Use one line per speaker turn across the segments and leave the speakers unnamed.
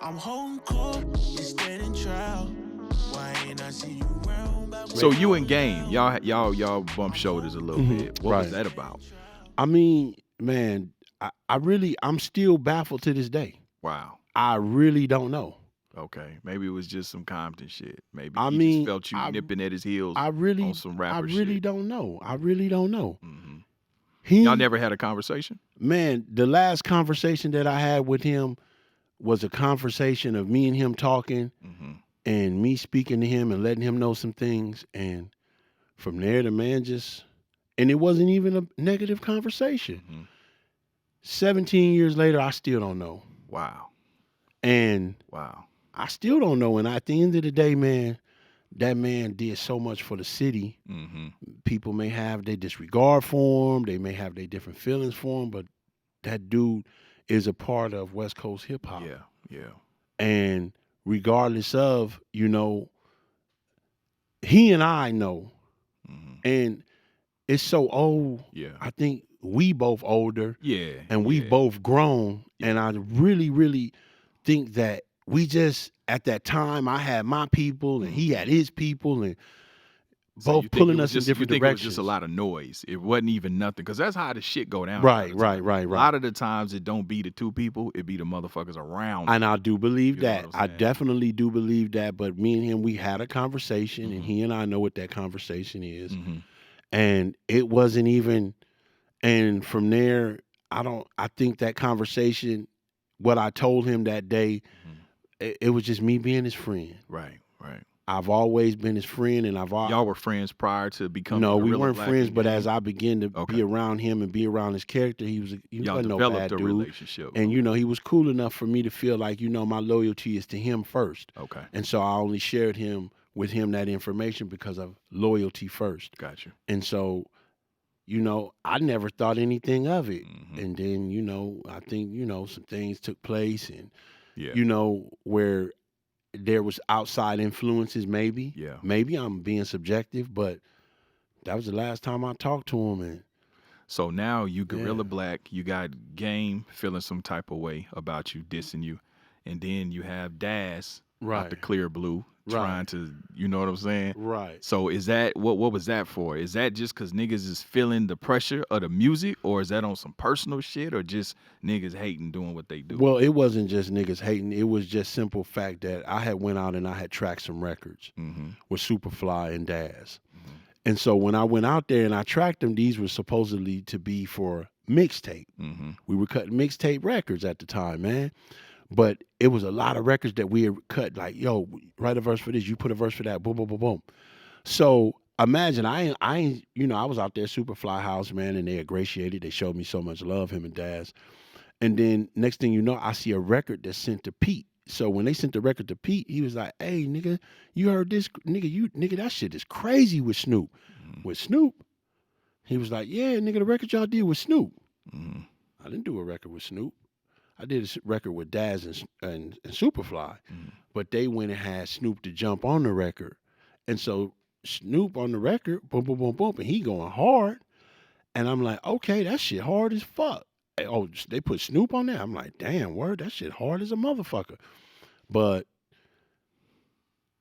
I'm holding court, you standing trial. Why ain't I see you around?
So you and Game, y'all bump shoulders a little bit. What was
Right.
that about?
I mean, man, I'm still baffled to this day.
Wow.
I really don't know.
Okay. Maybe it was just some Compton shit. Maybe
I
he
mean,
just felt you nipping at his heels
I really,
on some rapper
I really
shit.
don't know. I really don't know.
Mhm.
He,
Y'all never had a conversation?
man, the last conversation that I had with him was a conversation of me and him talking
Mm-hmm.
and me speaking to him and letting him know some things. And from there, the man just, and it wasn't even a negative conversation.
Mm-hmm.
17 years later, I still don't know.
Wow.
And
Wow.
I still don't know. And at the end of the day, man, that man did so much for the city.
Mm-hmm.
People may have their disregard for him. They may have their different feelings for him. But that dude is a part of West Coast hip hop.
Yeah. Yeah.
And regardless of, he and I know.
Mm-hmm.
And it's so old.
Yeah.
I think we both older.
Yeah.
And we've both grown.
Yeah.
And I really, really think that we just, at that time, I had my people and he had his people and
So
both
you think
pulling
it
us
was
in different
you think
directions.
It was just a lot of noise. It wasn't even nothing. Because that's how the shit go down.
Right.
A lot of the times it don't be the two people. It be the motherfuckers around.
And I do believe
You know
that.
what I'm
I
saying?
definitely do believe that. But me and him, we had a conversation and
Mhm.
he and I know what that conversation is.
Mhm.
And it wasn't even, and from there, I think that conversation, what I told him that day, it was just me being his friend.
Right. Right.
I've always been his friend, and
Y'all were friends prior to becoming.
no, we
Guerilla
weren't
Black
friends.
and
But
Game?
as I began to
Okay.
be around him and be around his character, he
y'all
wasn't no
developed
bad
a
dude.
relationship.
And he was cool enough for me to feel like my loyalty is to him first.
Okay.
And so I only shared with him that information because of loyalty first.
Gotcha.
And so, I never thought anything of it.
Mhm.
And then, I think, some things took place and,
Yeah.
where there was outside influences maybe.
Yeah.
Maybe I'm being subjective, but that was the last time I talked to him. And
So now you Guerilla
Yeah.
Black, you got Game feeling some type of way about you, dissing you, and then you have Daz out the clear blue trying to, you know what I'm saying?
Right.
So is that what was that for? Is that just because niggas is feeling the pressure of the music, or is that on some personal shit, or just niggas hating doing what they do?
Well, it wasn't just niggas hating. It was just simple fact that I had went out and I had tracked some records
Mm-hmm.
with Superfly and Daz. And so when I went out there and I tracked them, these were supposedly to be for mixtape.
Mm-hmm.
We were cutting mixtape records at the time, man. But it was a lot of records that we had cut, like, yo, write a verse for this, you put a verse for that, boom, boom, boom, boom. So imagine I was out there Superfly house, man, and they ingratiated. They showed me so much love, him and Daz. And then next thing you know, I see a record that's sent to Pete. So when they sent the record to Pete, he was like, hey, nigga, you heard this? Nigga, that shit is crazy with Snoop.
Mm-hmm.
With Snoop? He was like, yeah, nigga, the record y'all did with Snoop.
Mm-hmm.
I didn't do a record with Snoop. I did a record with Daz and Superfly.
Mm-hmm.
But they went and had Snoop to jump on the record. And so Snoop on the record, boom, boom, boom, boom, and he going hard. And I'm like, okay, that shit hard as fuck. Oh, they put Snoop on there? I'm like, damn, word, that shit hard as a motherfucker. But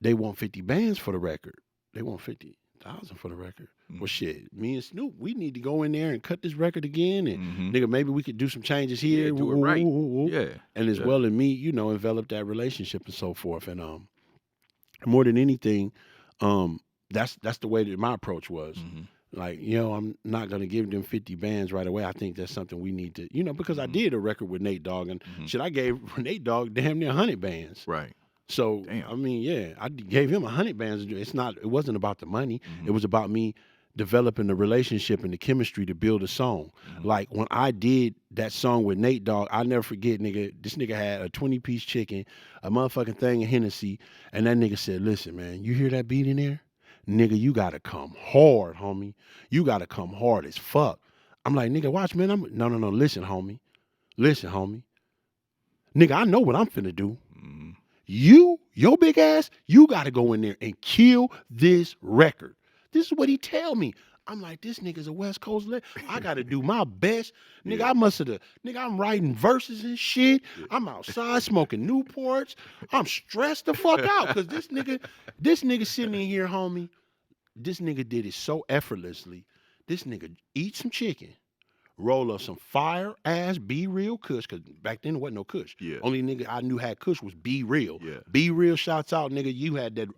they want 50 bands for the record. They want 50,000 for the record.
Mm-hmm.
Well, shit, me and Snoop, we need to go in there and cut this record again. And
Mm-hmm.
nigga, maybe we could do some changes here.
Yeah, do it right.
Woo.
Yeah.
And as
Yeah.
well as me, envelop that relationship and so forth. And more than anything, that's the way that my approach was.
Mm-hmm.
Like, I'm not gonna give them 50 bands right away. I think that's something we need to, because I did a record with Nate Dogg, and shit, I gave Nate Dogg damn near 100 bands.
Right.
So
Damn.
I mean, yeah, I gave him 100 bands. It wasn't about the money.
Mm-hmm.
It was about me developing the relationship and the chemistry to build a song.
Mm-hmm.
Like when I did that song with Nate Dogg, I'll never forget, nigga. This nigga had a 20-piece chicken, a motherfucking thing of Hennessy, and that nigga said, "Listen, man, you hear that beat in there? Nigga, you gotta come hard, homie. You gotta come hard as fuck." I'm like, nigga, watch, man. No. Listen, homie. Nigga, I know what I'm finna do.
Mm-hmm.
Your big ass, you gotta go in there and kill this record. This is what he tell me. I'm like, this nigga's a West Coast legend. I got to do my best. Nigga, I must have, nigga, I'm writing verses and shit. I'm outside smoking Newports. I'm stressed the fuck out because this nigga sitting in here, homie, this nigga did it so effortlessly. This nigga eat some chicken, roll up some fire ass Be Real Kush, because back then there wasn't no Kush.
Yeah.
Only nigga I knew had Kush was Be Real.
Yeah.
Be Real, shouts out, nigga. You had that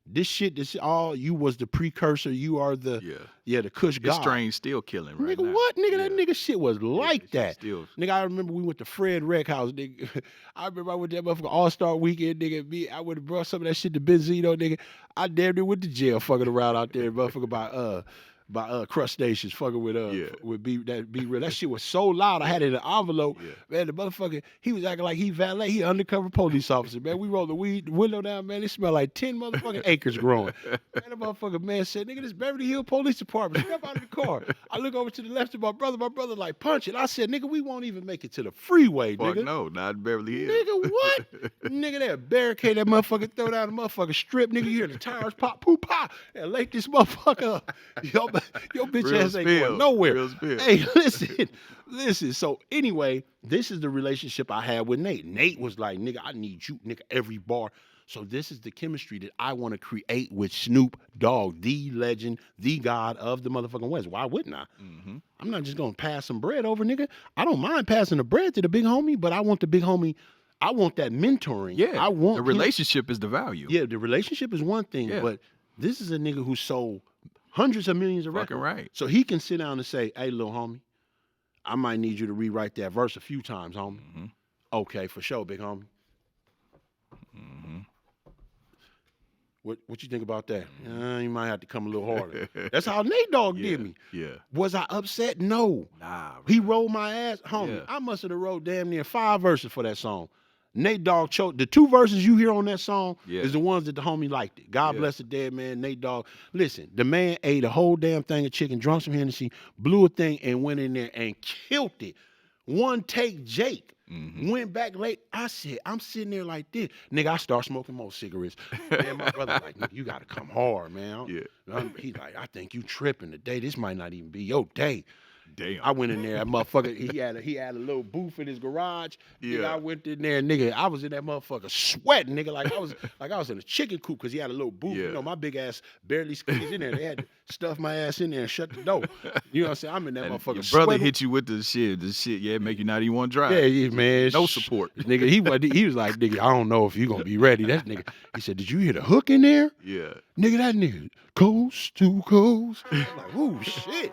this all you was the precursor. You are the the Kush god.
This strain's still killing right
nigga,
now.
what? Nigga, that nigga shit was like that.
Still.
Nigga, I remember we went to Fred Rec House, nigga. I remember I went to that motherfucker All-Star Weekend, nigga. I would have brought some of that shit to Benzino, nigga. I damn near went to jail fucking around out there, motherfucker, by crustaceans fucking with Be Real. That shit was so loud. I had it in an envelope. Yeah. Man, the motherfucker, he was acting like he valet. He undercover police officer, man. We rolled the window down, man. It smelled like 10 motherfucking acres growing. Man, the motherfucker man said, nigga, this Beverly Hills Police Department. Step out of the car. I look over to the left of my brother. My brother like, punch it. I said, nigga, we won't even make it to the freeway, nigga.
Fuck no, not Beverly Hills.
Nigga, what? Nigga, that barricade that motherfucker, throw down the motherfucker strip. Nigga, you hear the tires pop, poo, pop, and light this motherfucker up. Your bitch ass ain't going nowhere. Hey, listen. So anyway, this is the relationship I had with Nate. Nate was like, nigga, I need you, nigga, every bar. So this is the chemistry that I want to create with Snoop Dogg, the legend, the god of the motherfucking West. Why wouldn't I? Mm-hmm. I'm not just going to pass some bread over, nigga. I don't mind passing the bread to the big homie, but I want the big homie, I want that mentoring.
Yeah,
I want
the relationship is the value.
Yeah, the relationship is one thing, but this is a nigga who sold hundreds of millions of records.
Right.
So he can sit down and say, hey, little homie, I might need you to rewrite that verse a few times, homie. Mm-hmm. Okay, for sure, big homie. Mm-hmm. What you think about that? You might have to come a little harder. That's how Nate Dogg did me.
Yeah.
Was I upset? No.
Nah, bro.
He rolled my ass. Homie, I must have wrote damn near 5 verses for that song. Nate Dogg choked. The 2 verses you hear on that song is the ones that the homie liked it. God bless the dead man, Nate Dogg. Listen, the man ate a whole damn thing of chicken, drunk some Hennessy, blew a thing, and went in there and killed it. One take, Jake. Mm-hmm. Went back late. I said, I'm sitting there like this. Nigga, I start smoking more cigarettes. Man, my brother like, nigga, you got to come hard, man. He's like, I think you tripping today. This might not even be your day.
Damn.
I went in there, that motherfucker, he had a little booth in his garage. Yeah. Nigga, I went in there, nigga, I was in that motherfucker sweating, nigga, like I was in a chicken coop because he had a little booth. You know, my big ass barely squeezed in there. They had to stuff my ass in there and shut the door. You know what I'm saying? I'm in that motherfucker
your
sweating.
brother hit you with the shit, make you not even want to drive.
Yeah, man.
No support.
Nigga, he was like, nigga, I don't know if you gonna be ready. That nigga, he said, did you hear the hook in there?
Yeah.
Nigga, that nigga, coast to coast. I'm like, ooh, shit.